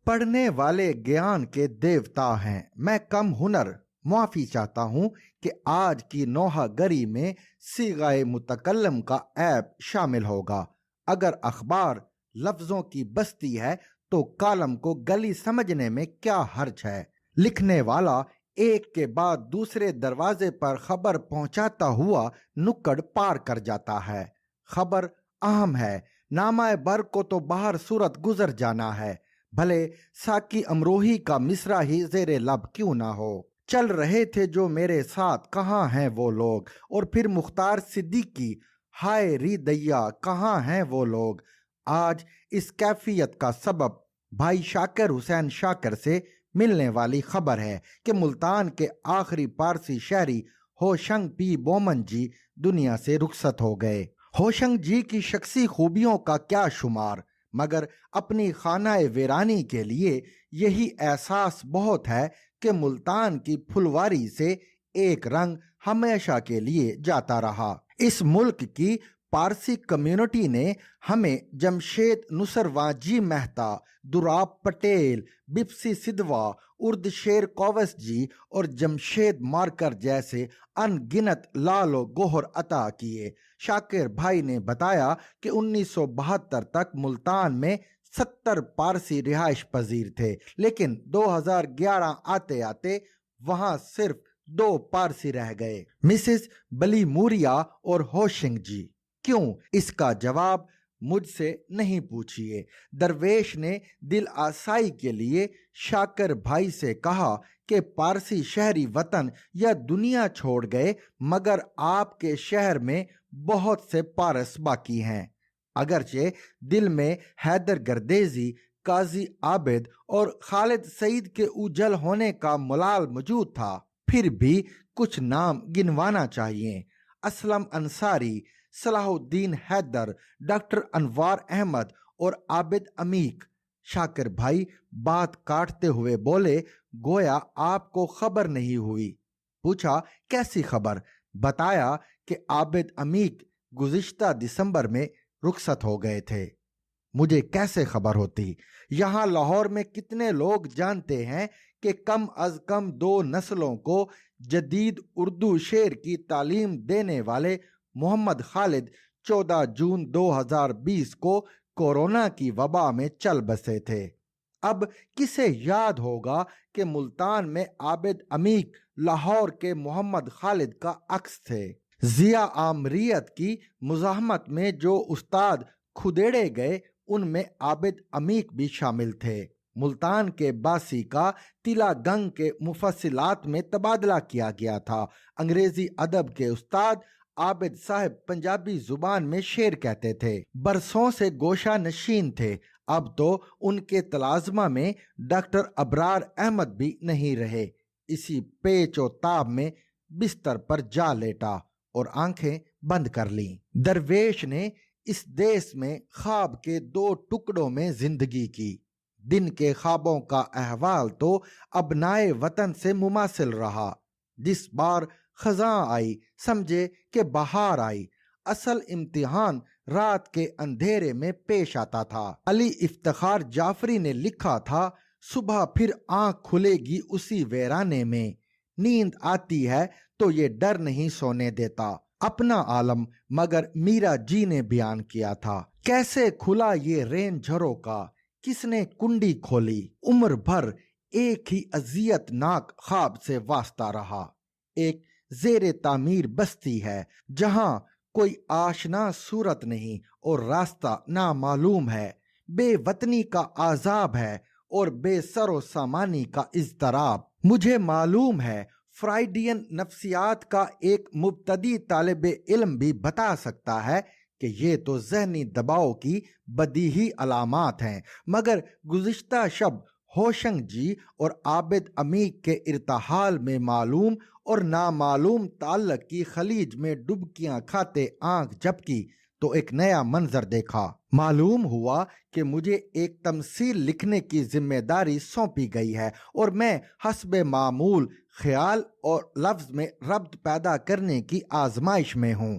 پڑھنے والے گیان کے دیوتا ہیں۔ میں کم ہنر معافی چاہتا ہوں کہ آج کی نوحہ گری میں صیغہ متکلم کا عیب شامل ہوگا۔ اگر اخبار لفظوں کی بستی ہے تو کالم کو گلی سمجھنے میں کیا حرج ہے؟ لکھنے والا ایک کے بعد دوسرے دروازے پر خبر پہنچاتا ہوا نکڑ پار کر جاتا ہے۔ خبر اہم ہے، نامہ بر کو تو باہر صورت گزر جانا ہے، بھلے ساکی امروہی کا مصرع ہی زیر لب کیوں نہ ہو۔ چل رہے تھے جو میرے ساتھ، کہاں ہیں وہ لوگ؟ اور پھر مختار صدیقی، ہائے ری دیا کہاں ہیں وہ لوگ؟ آج اس کیفیت کا سبب بھائی شاکر حسین شاکر سے ملنے والی خبر ہے کہ ملتان کے آخری پارسی شہری ہوشنگ پی بومن جی دنیا سے رخصت ہو گئے۔ ہوشنگ جی کی شخصی خوبیوں کا کیا شمار، مگر اپنی خانہ ویرانی کے لیے یہی احساس بہت ہے کہ ملتان کی پھلواری سے ایک رنگ ہمیشہ کے لیے جاتا رہا۔ اس ملک کی پارسی کمیونٹی نے ہمیں جمشید نصرواں جی مہتا، دوراب پٹیل، بپسی سدھوا، ارد شیر کووس جی اور جمشید مارکر جیسے ان گنت لال و گوہر عطا کیے۔ شاکر بھائی نے بتایا کہ 1972 تک ملتان میں 70 پارسی رہائش پذیر تھے، لیکن 2011 آتے آتے وہاں صرف 2 پارسی رہ گئے، مسز بلی موریا اور ہوشنگ جی۔ کیوں؟ اس کا جواب مجھ سے نہیں پوچھئے۔ درویش نے دل آسائی کے لیے شاکر بھائی سے کہا کہ پارسی شہری وطن یا دنیا چھوڑ گئے، مگر آپ کے شہر میں بہت سے پارس باقی ہیں۔ اگرچہ دل میں حیدر گردیزی، قاضی عابد اور خالد سعید کے اوجھل ہونے کا ملال موجود تھا، پھر بھی کچھ نام گنوانا چاہیے۔ اسلم انصاری، صلاح الدین حیدر، ڈاکٹر انوار احمد اور عابد عمیق۔ شاکر بھائی بات کاٹتے ہوئے بولے، گویا آپ کو خبر نہیں ہوئی۔ پوچھا کیسی خبر؟ بتایا کہ عابد عمیق گزشتہ دسمبر میں رخصت ہو گئے تھے۔ مجھے کیسے خبر ہوتی؟ یہاں لاہور میں کتنے لوگ جانتے ہیں کہ کم از کم 2 نسلوں کو جدید اردو شعر کی تعلیم دینے والے محمد خالد 14 جون 2020 کو کورونا کی وبا میں چل بسے تھے۔ اب کسے یاد ہوگا کہ ملتان میں عابد عمیق لاہور کے محمد خالد کا عکس تھے۔ ضیاء آمریت کی مزاحمت میں جو استاد کھدیڑے گئے ان میں عابد عمیق بھی شامل تھے۔ ملتان کے باسی کا تلا گنگ کے مفصلات میں تبادلہ کیا گیا تھا۔ انگریزی ادب کے استاد عابد صاحب پنجابی زبان میں شعر کہتے تھے، برسوں سے گوشہ نشین تھے، اب تو ان کے تلازمہ میں ڈاکٹر ابرار احمد بھی نہیں رہے۔ اسی پیچ و تاب میں بستر پر جا لیٹا اور آنکھیں بند کر لیں۔ درویش نے اس دیس میں خواب کے 2 ٹکڑوں میں زندگی کی۔ دن کے خوابوں کا احوال تو ابنائے وطن سے مماثل رہا۔ جس بار خزاں آئی سمجھے کہ بہار آئی۔ اصل امتحان رات کے اندھیرے میں پیش آتا تھا۔ علی افتخار جعفری نے لکھا تھا، صبح پھر آنکھ کھلے گی اسی ویرانے میں، نیند آتی ہے تو یہ ڈر نہیں سونے دیتا۔ اپنا عالم مگر میرا جی نے بیان کیا تھا، کیسے کھلا یہ رین جھروں کا، کس نے کنڈی کھولی، عمر بھر ایک ہی اذیت ناک خواب سے واسطہ رہا۔ ایک زیر تعمیر بستی ہے جہاں کوئی آشنا صورت نہیں اور راستہ نامعلوم ہے، بے وطنی کا عذاب ہے اور بے سر و سامانی کا اضطراب۔ مجھے معلوم ہے فرائیڈین نفسیات کا ایک مبتدی طالب علم بھی بتا سکتا ہے کہ یہ تو ذہنی دباؤ کی بدیہی علامات ہیں، مگر گزشتہ شب ہوشنگ جی اور عابد عمیق کے ارتحال میں معلوم اور نامعلوم تعلق کی خلیج میں ڈبکیاں کھاتے آنکھ جھپکی تو ایک نیا منظر دیکھا۔ معلوم ہوا کہ مجھے ایک تمثیل لکھنے کی ذمہ داری سونپی گئی ہے اور میں حسب معمول خیال اور لفظ میں ربط پیدا کرنے کی آزمائش میں ہوں۔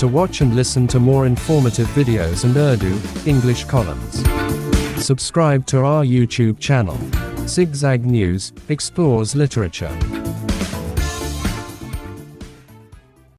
To watch and listen to more informative videos and Urdu, English columns, subscribe to our YouTube channel. Zigzag News explores literature,